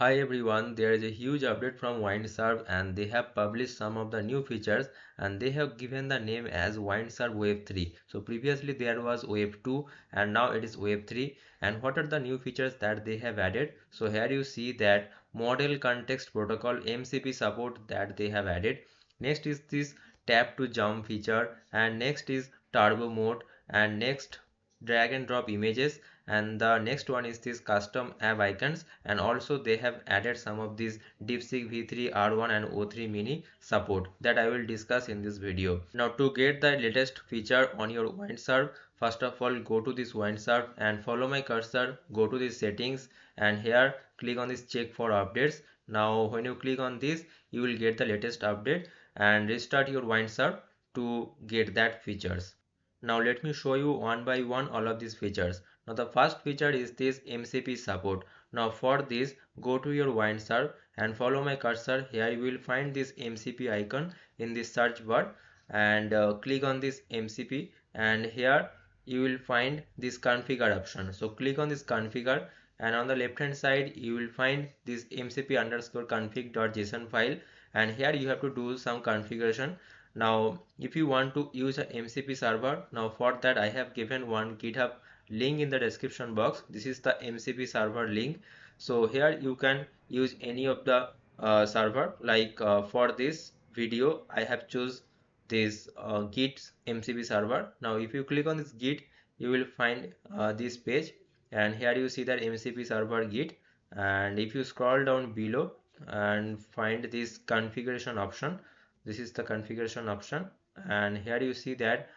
Hi everyone, there is a huge update from Windsurf and they have published some of the new features and they have given the name as Windsurf Wave 3. So previously there was Wave 2 and now it is Wave 3. And what are the new features that they have added? So here you see that Model Context Protocol MCP support that they have added. Next is this tap to jump feature, and next is turbo mode, and next drag and drop images, and the next one is this custom app icons, and also they have added some of these DeepSeek v3 r1 and o3 mini support that I will discuss in this video. Now to get the latest feature on your Windsurf, first of all go to this Windsurf and follow my cursor, go to the settings, and here click on this check for updates. Now when you click on this, you will get the latest update and restart your Windsurf to get that features. Now let me show you one by one all of these features. Now the first feature is this MCP support. Now for this, go to your Windsurf and follow my cursor. Here you will find this MCP icon in the search bar, and click on this MCP, and here you will find this configure option. So click on this configure, and on the left hand side you will find this mcp underscore config.json file, and here you have to do some configuration. Now if you want to use a MCP server, now for that I have given one GitHub link in the description box. This is the MCP server link. So here you can use any of the server, like for this video I have choose this Git MCP server. Now if you click on this Git, you will find this page, and here you see that MCP server Git, and if you scroll down below and find this configuration option, this is the configuration option, and here you see that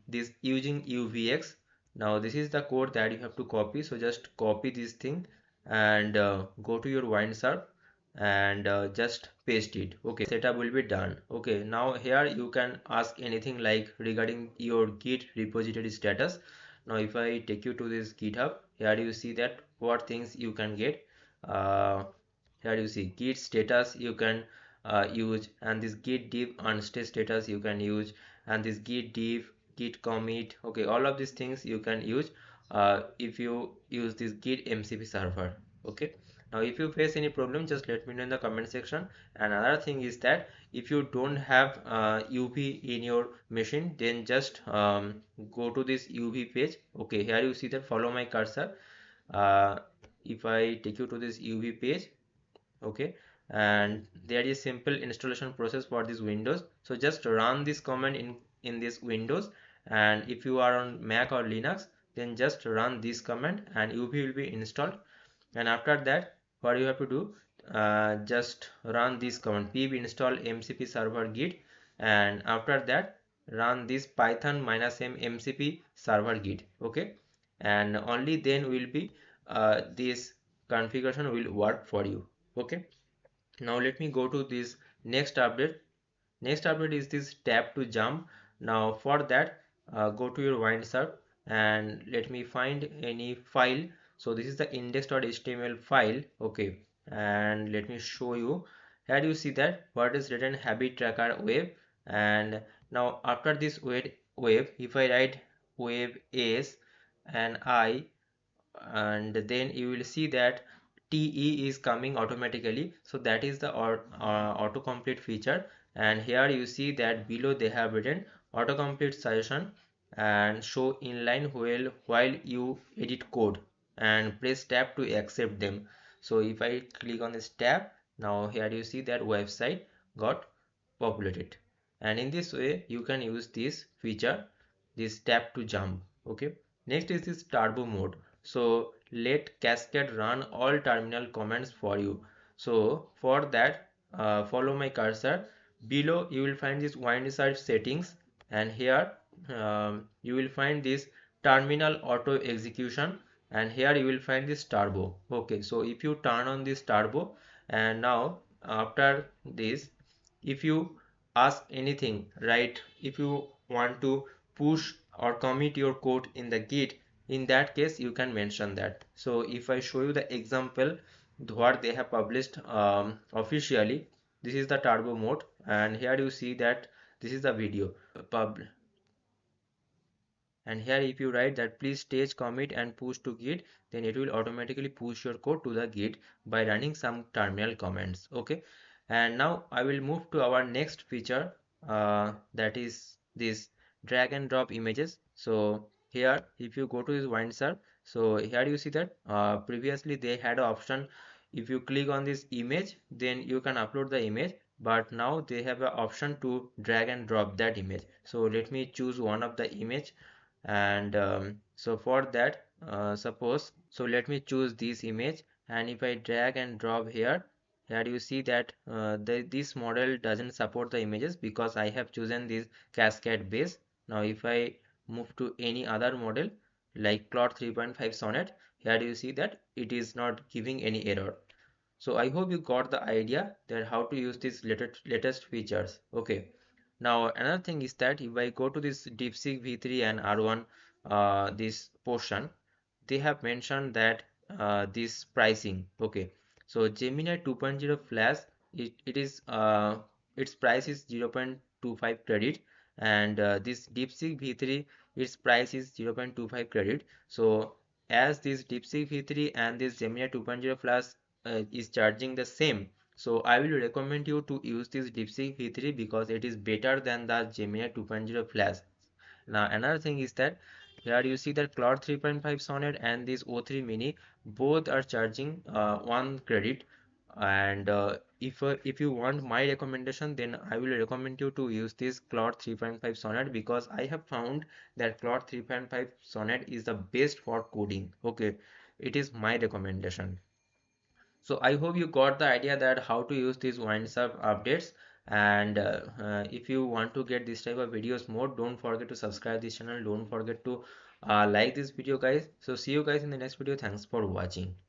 this using UVX. Now this is the code that you have to copy, so just copy this thing and go to your Windsurf and just paste it. Okay, setup will be done. Okay, now here you can ask anything like regarding your Git repository status. Now if I take you to this GitHub, here you see that what things you can get. Here you see Git status you can use, and this Git diff unstate status you can use, and this Git diff, Git commit. Okay, all of these things you can use if you use this Git MCP server. Okay, now if you face any problem, just let me know in the comment section. And another thing is that if you don't have UV in your machine, then just go to this UV page. Okay, here you see that follow my cursor. uh, if I take you to this UV page, okay, and there is simple installation process for this Windows. So just run this command in this Windows, and if you are on Mac or Linux, then just run this command and UV will be installed. And after that, what you have to do, just run this command pip install mcp server git, and after that run this python -m mcp server git. Okay, and only then will be this configuration will work for you. Okay, now let me go to this next update. Next update is this tap to jump. Now for that, go to your Windsurf and let me find any file. So this is the index.html file. Okay, and let me show you. Here you see that what is written habit tracker wave, and now after this wave, if I write wave s and I, and then you will see that TE is coming automatically. So that is the autocomplete feature, and here you see that below they have written autocomplete suggestion and show inline while you edit code, and press tab to accept them. So if I click on this tab, now here you see that website got populated, and in this way you can use this feature, this tap to jump. Okay, next is this turbo mode. So let cascade run all terminal commands for you. So for that, follow my cursor. Below you will find this Windsurf settings, and here you will find this terminal auto execution, and here you will find this turbo. Okay, so if you turn on this turbo, and now after this, if you ask anything, right, if you want to push or commit your code in the git, in that case you can mention that. So if I show you the example what they have published officially, this is the turbo mode, and here you see that this is the video pub and here if you write that please stage commit and push to git, then it will automatically push your code to the git by running some terminal commands. Okay, and now I will move to our next feature, that is this drag and drop images. So here if you go to this Windsurf, so here you see that previously they had an option, if you click on this image then you can upload the image, but now they have an option to drag and drop that image. So let me choose one of the image, and so for that suppose, so let me choose this image, and if I drag and drop here, here you see that this model doesn't support the images because I have chosen this cascade base. Now if I move to any other model like Claude 3.5 Sonnet, here you see that it is not giving any error. So I hope you got the idea that how to use these latest features. Okay. Now another thing is that if I go to this DeepSeek V3 and R1 this portion, they have mentioned that this pricing. Okay. So Gemini 2.0 Flash, it is its price is 0.25 credit, and this DeepSeek V3 its price is 0.25 credit. So as this DeepSeek V3 and this Gemini 2.0 Flash is charging the same, so I will recommend you to use this DeepSeek V3 because it is better than the Gemini 2.0 Flash. Now another thing is that here you see that Claude 3.5 Sonnet and this O3 Mini both are charging 1 credit, and if you want my recommendation, then I will recommend you to use this Claude 3.5 Sonnet because I have found that Claude 3.5 Sonnet is the best for coding. Okay, it is my recommendation. So I hope you got the idea that how to use these Windsurf updates. And if you want to get this type of videos more, don't forget to subscribe this channel. Don't forget to like this video, guys. So see you guys in the next video. Thanks for watching.